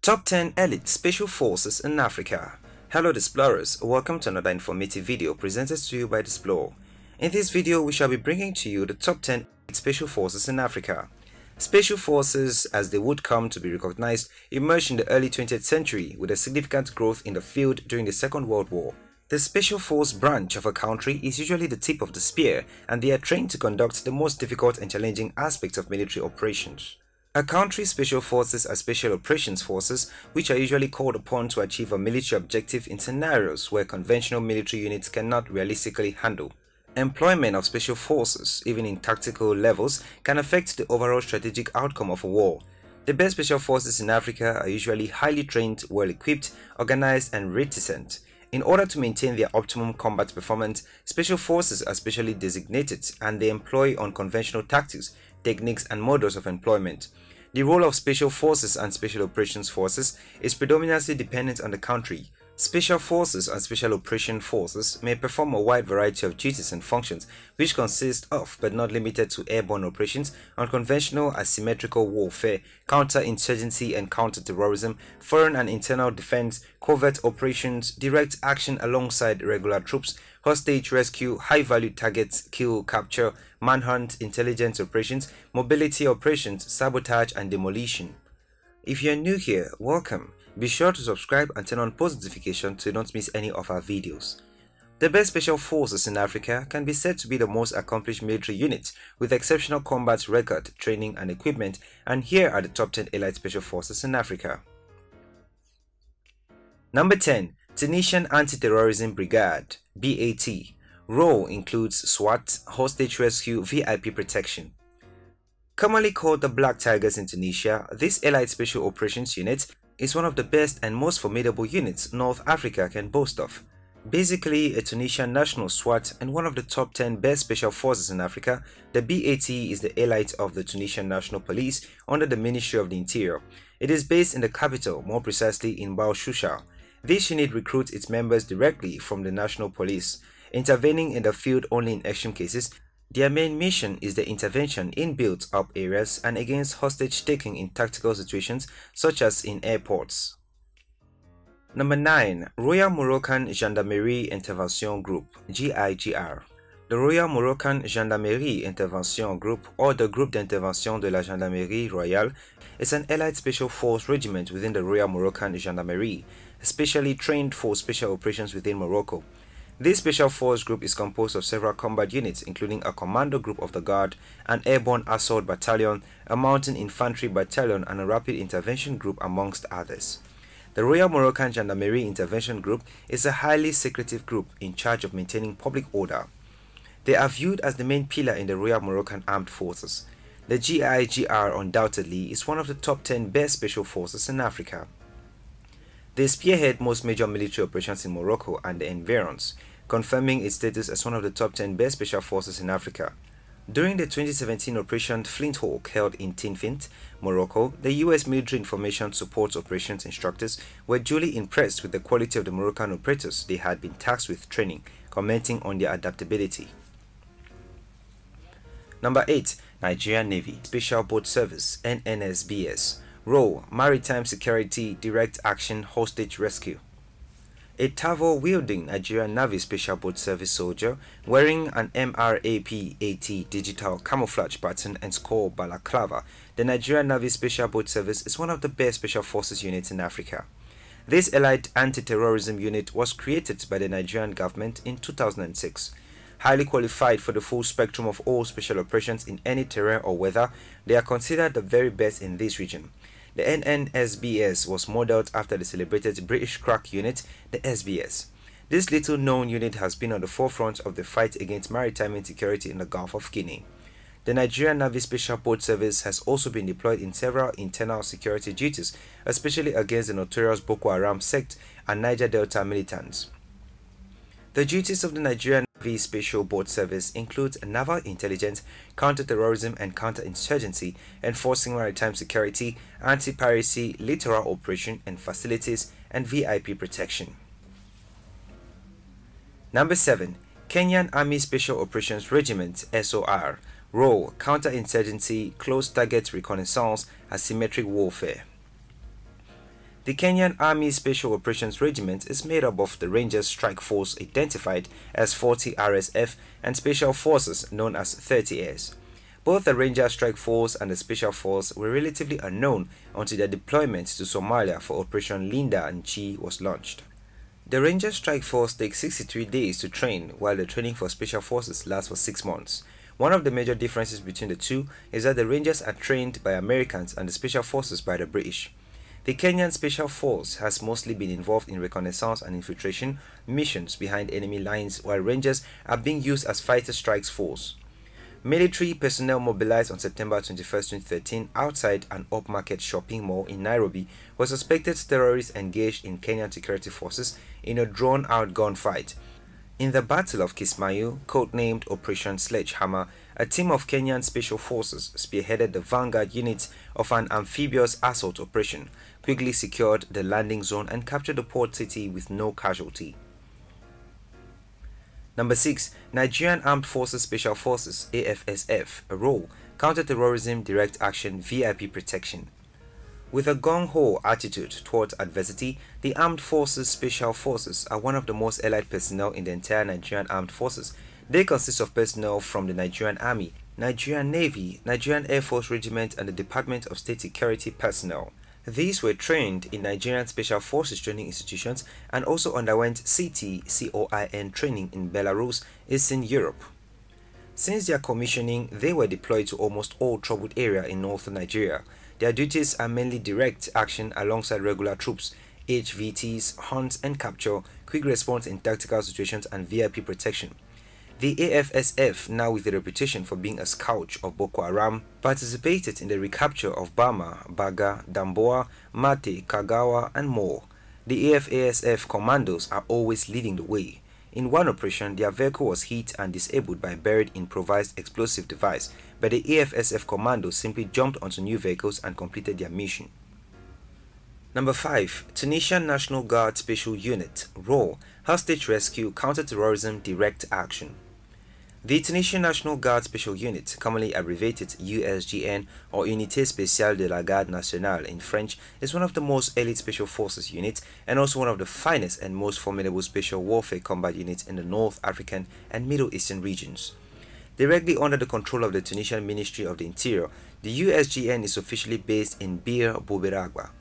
Top 10 Elite Special Forces in Africa. Hello Displorers, welcome to another informative video presented to you by Displore. In this video, we shall be bringing to you the top 10 Elite Special Forces in Africa. Special Forces, as they would come to be recognized, emerged in the early 20th century with a significant growth in the field during the Second World War. The Special Force branch of a country is usually the tip of the spear, and they are trained to conduct the most difficult and challenging aspects of military operations. A country's special forces are special operations forces, which are usually called upon to achieve a military objective in scenarios where conventional military units cannot realistically handle. Employment of special forces, even in tactical levels, can affect the overall strategic outcome of a war. The best special forces in Africa are usually highly trained, well-equipped, organized, and reticent. In order to maintain their optimum combat performance, special forces are specially designated and they employ unconventional tactics, techniques, and models of employment. The role of special forces and special operations forces is predominantly dependent on the country. Special forces and special operation forces may perform a wide variety of duties and functions, which consist of, but not limited to, airborne operations, unconventional asymmetrical warfare, counter-insurgency and counter-terrorism, foreign and internal defense, covert operations, direct action alongside regular troops, hostage rescue, high-value targets, kill, capture, manhunt, intelligence operations, mobility operations, sabotage, and demolition. If you're new here, welcome. Be sure to subscribe and turn on post notifications to not miss any of our videos. The best special forces in Africa can be said to be the most accomplished military units with exceptional combat record, training, and equipment, and here are the top 10 elite special forces in Africa. Number 10. Tunisian Anti-Terrorism Brigade (BAT). Role includes SWAT, hostage rescue, VIP protection. Commonly called the Black Tigers in Tunisia, this elite special operations unit is one of the best and most formidable units North Africa can boast of. Basically a Tunisian national SWAT and one of the top 10 best special forces in Africa, the BAT is the elite of the Tunisian National Police under the Ministry of the Interior. It is based in the capital, more precisely in Boushoucha. This unit recruits its members directly from the National Police, intervening in the field only in extreme cases. Their main mission is the intervention in built-up areas and against hostage-taking in tactical situations such as in airports. Number 9. Royal Moroccan Gendarmerie Intervention Group (GIGR). The Royal Moroccan Gendarmerie Intervention Group, or the Groupe d'Intervention de la Gendarmerie Royale, is an elite special force regiment within the Royal Moroccan Gendarmerie, specially trained for special operations within Morocco. This special force group is composed of several combat units, including a commando group of the Guard, an airborne assault battalion, a mountain infantry battalion, and a rapid intervention group, amongst others. The Royal Moroccan Gendarmerie Intervention Group is a highly secretive group in charge of maintaining public order. They are viewed as the main pillar in the Royal Moroccan Armed Forces. The GIGR undoubtedly is one of the top 10 best special forces in Africa. They spearhead most major military operations in Morocco and the environs, confirming its status as one of the top 10 best special forces in Africa. During the 2017 Operation Flinthawk held in Tinfint, Morocco, the US Military Information Support Operations instructors were duly impressed with the quality of the Moroccan operators they had been tasked with training, commenting on their adaptability. Number 8. Nigerian Navy Special Boat Service (NNSBS). Role: Maritime Security, Direct Action, Hostage Rescue. A Tavo-wielding Nigerian Navy Special Boat Service soldier wearing an MRAP-AT digital camouflage pattern and skull balaclava, the Nigerian Navy Special Boat Service is one of the best special forces units in Africa. This elite anti-terrorism unit was created by the Nigerian government in 2006. Highly qualified for the full spectrum of all special operations in any terrain or weather, they are considered the very best in this region. The NNSBS was modeled after the celebrated British crack unit, the SBS. This little-known unit has been on the forefront of the fight against maritime insecurity in the Gulf of Guinea. The Nigerian Navy Special Boat Service has also been deployed in several internal security duties, especially against the notorious Boko Haram sect and Niger Delta militants. The duties of the Nigerian Navy Special Boat Service include naval intelligence, counter-terrorism and counter-insurgency, enforcing maritime security, anti-piracy, littoral operation and facilities, and VIP protection. Number 7. Kenyan Army Special Operations Regiment (SOR). Role: counter-insurgency, close target reconnaissance, asymmetric warfare. The Kenyan Army Special Operations Regiment is made up of the Rangers Strike Force identified as 40 RSF and Special Forces known as 30S. Both the Ranger Strike Force and the Special Force were relatively unknown until their deployment to Somalia for Operation Linda and Chi was launched. The Ranger Strike Force takes 63 days to train, while the training for Special Forces lasts for 6 months. One of the major differences between the two is that the Rangers are trained by Americans and the Special Forces by the British. The Kenyan Special Force has mostly been involved in reconnaissance and infiltration missions behind enemy lines, while Rangers are being used as fighter strikes force. Military personnel mobilized on September 21, 2013 outside an upmarket shopping mall in Nairobi were suspected terrorists engaged in Kenyan security forces in a drawn-out gunfight. In the Battle of Kismayu, codenamed Operation Sledgehammer, a team of Kenyan Special Forces spearheaded the vanguard unit of an amphibious assault operation, quickly secured the landing zone and captured the port city with no casualty. Number 6. Nigerian Armed Forces Special Forces AFSF, a role, Counter-terrorism Direct Action VIP Protection. With a gung-ho attitude towards adversity, the Armed Forces Special Forces are one of the most allied personnel in the entire Nigerian Armed Forces. They consist of personnel from the Nigerian Army, Nigerian Navy, Nigerian Air Force Regiment and the Department of State Security personnel. These were trained in Nigerian Special Forces training institutions and also underwent COIN training in Belarus, Eastern Europe. Since their commissioning, they were deployed to almost all troubled areas in northern Nigeria. Their duties are mainly direct action alongside regular troops, HVTs, hunts and capture, quick response in tactical situations and VIP protection. The AFSF, now with a reputation for being a scourge of Boko Haram, participated in the recapture of Bama, Baga, Damboa, Mate, Kagawa and more. The AFSF commandos are always leading the way. In one operation, their vehicle was hit and disabled by a buried improvised explosive device, but the AFSF commandos simply jumped onto new vehicles and completed their mission. Number 5. Tunisian National Guard Special Unit, role, Hostage Rescue, Counter-terrorism Direct Action. The Tunisian National Guard Special Unit, commonly abbreviated USGN or Unité Spéciale de la Garde Nationale in French, is one of the most elite special forces units and also one of the finest and most formidable special warfare combat units in the North African and Middle Eastern regions. Directly under the control of the Tunisian Ministry of the Interior, the USGN is officially based in Bir Bouberagba.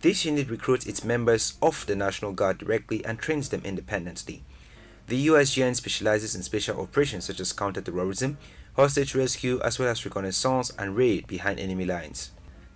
This unit recruits its members of the National Guard directly and trains them independently. The USGN specializes in special operations such as counter-terrorism, hostage rescue, as well as reconnaissance and raid behind enemy lines.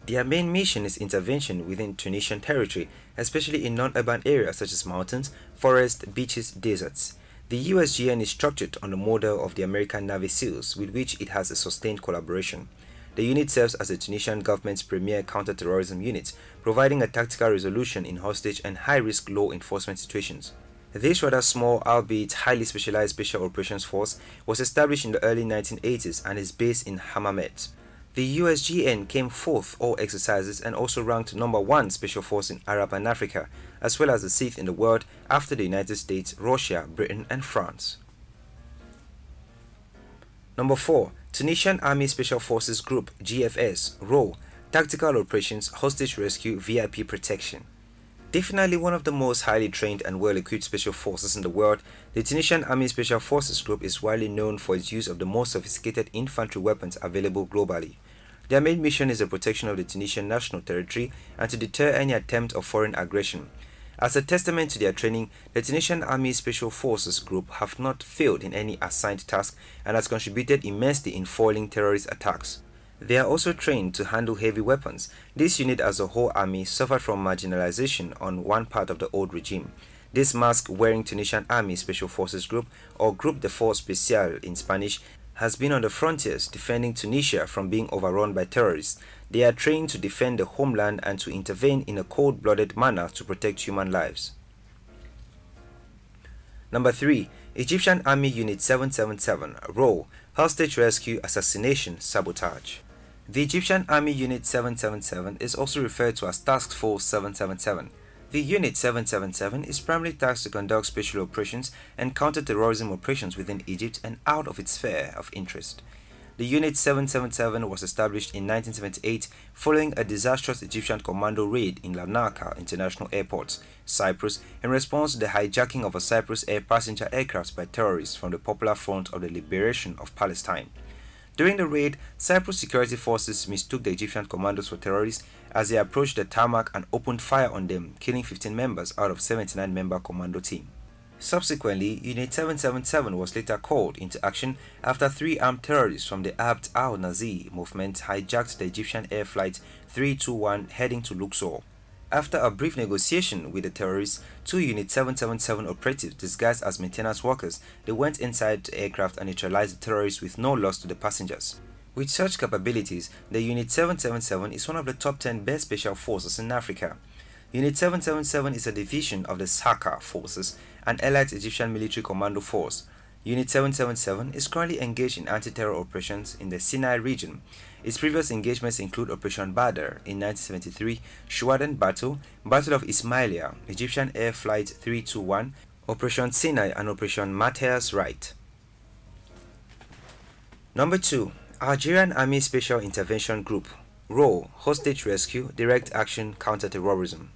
Their main mission is intervention within Tunisian territory, especially in non-urban areas such as mountains, forests, beaches, deserts. The USGN is structured on the model of the American Navy SEALs, with which it has a sustained collaboration. The unit serves as the Tunisian government's premier counter-terrorism unit, providing a tactical resolution in hostage and high-risk law enforcement situations. This rather small, albeit highly specialized special operations force was established in the early 1980s and is based in Hammamet. The USGN came fourth all exercises and also ranked number 1 special force in Arab and Africa, as well as the 6th in the world after the United States, Russia, Britain and France. Number 4. Tunisian Army Special Forces Group GFS, role, Tactical Operations, Hostage Rescue, VIP Protection. Definitely one of the most highly trained and well-equipped special forces in the world, the Tunisian Army Special Forces Group is widely known for its use of the most sophisticated infantry weapons available globally. Their main mission is the protection of the Tunisian national territory and to deter any attempt of foreign aggression. As a testament to their training, the Tunisian Army Special Forces Group have not failed in any assigned task and has contributed immensely in foiling terrorist attacks. They are also trained to handle heavy weapons. This unit as a whole army suffered from marginalization on one part of the old regime. This mask-wearing Tunisian Army Special Forces Group, or Group de Force Special in Spanish, has been on the frontiers defending Tunisia from being overrun by terrorists. They are trained to defend the homeland and to intervene in a cold-blooded manner to protect human lives. Number 3. Egyptian Army Unit 777, role, Hostage Rescue, Assassination, Sabotage. The Egyptian Army Unit 777 is also referred to as Task Force 777. The Unit 777 is primarily tasked to conduct special operations and counter-terrorism operations within Egypt and out of its sphere of interest. The Unit 777 was established in 1978 following a disastrous Egyptian commando raid in Larnaca International Airport, Cyprus, in response to the hijacking of a Cyprus Air passenger aircraft by terrorists from the Popular Front of the Liberation of Palestine. During the raid, Cyprus security forces mistook the Egyptian commandos for terrorists as they approached the tarmac and opened fire on them, killing 15 members out of 79-member commando team. Subsequently, Unit 777 was later called into action after 3 armed terrorists from the Abd al-Nazir movement hijacked the Egyptian Air Flight 321 heading to Luxor. After a brief negotiation with the terrorists, 2 Unit 777 operatives disguised as maintenance workers, they went inside the aircraft and neutralized the terrorists with no loss to the passengers. With such capabilities, the Unit 777 is one of the top 10 best special forces in Africa. Unit 777 is a division of the Saka forces, an elite Egyptian military commando force. Unit 777 is currently engaged in anti-terror operations in the Sinai region. Its previous engagements include Operation Badr in 1973, Shuaden Battle, Battle of Ismailia, Egyptian Air Flight 321, Operation Sinai and Operation Matthias Right. Number 2. Algerian Army Special Intervention Group. Role: Hostage Rescue, Direct Action, Counter-terrorism.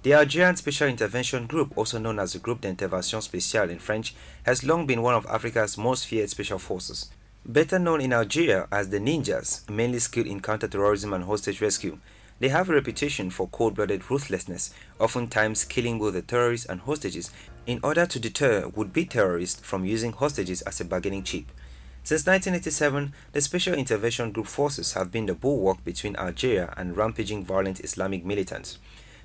The Algerian Special Intervention Group, also known as the Groupe d'Intervention Spéciale in French, has long been one of Africa's most feared special forces. Better known in Algeria as the Ninjas, mainly skilled in counter-terrorism and hostage rescue, they have a reputation for cold-blooded ruthlessness, oftentimes killing both the terrorists and hostages in order to deter would-be terrorists from using hostages as a bargaining chip. Since 1987, the Special Intervention Group forces have been the bulwark between Algeria and rampaging violent Islamic militants.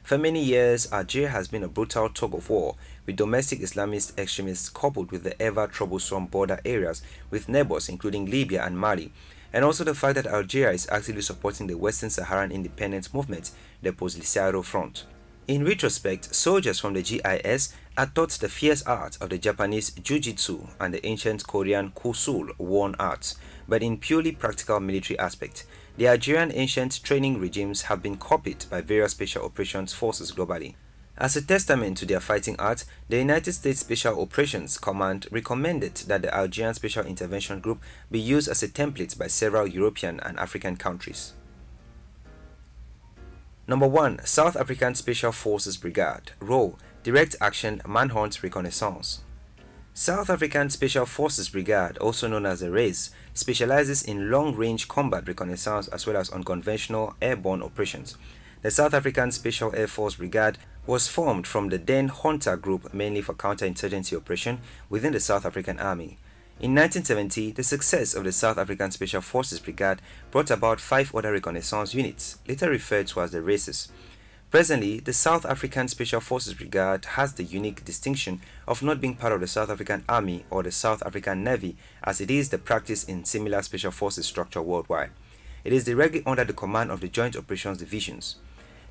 For many years, Algeria has been a brutal tug-of-war with domestic Islamist extremists coupled with the ever-troublesome border areas with neighbors including Libya and Mali, and also the fact that Algeria is actively supporting the Western Saharan independence movement, the Post-Lissaro Front. In retrospect, soldiers from the GIS are taught the fierce art of the Japanese Jiu-Jitsu and the ancient Korean Kusul worn arts, but in purely practical military aspect. The Algerian ancient training regimes have been copied by various special operations forces globally. As a testament to their fighting art, the United States Special Operations Command recommended that the Algerian Special Intervention Group be used as a template by several European and African countries. Number 1. South African Special Forces Brigade. Role: Direct Action, Manhunt, Reconnaissance. South African Special Forces Brigade, also known as the RACE, specializes in long-range combat reconnaissance as well as unconventional airborne operations. The South African Special Air Force Brigade was formed from the then Hunter Group mainly for counter-insurgency operation within the South African Army. In 1970, the success of the South African Special Forces Brigade brought about 5 other reconnaissance units, later referred to as the RACES. Presently, the South African Special Forces Brigade has the unique distinction of not being part of the South African Army or the South African Navy, as it is the practice in similar special forces structure worldwide. It is directly under the command of the Joint Operations Divisions.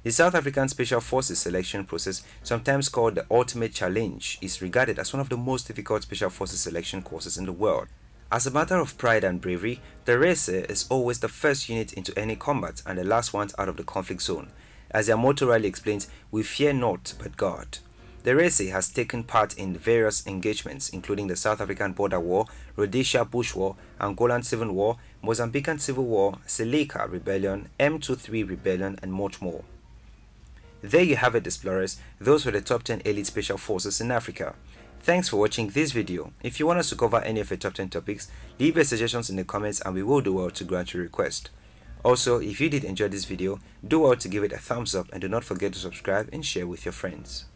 The South African Special Forces selection process, sometimes called the Ultimate Challenge, is regarded as one of the most difficult special forces selection courses in the world. As a matter of pride and bravery, the RACE is always the first unit into any combat and the last ones out of the conflict zone. As their motto rightly explains, we fear naught but God. The RACE has taken part in various engagements including the South African Border War, Rhodesia Bush War, Angolan Civil War, Mozambican Civil War, Seleka Rebellion, M23 Rebellion, and much more. There you have it, Displorers. Those were the top 10 elite special forces in Africa. Thanks for watching this video. If you want us to cover any of your top 10 topics, leave your suggestions in the comments and we will do well to grant your request. Also, if you did enjoy this video, do well to give it a thumbs up and do not forget to subscribe and share with your friends.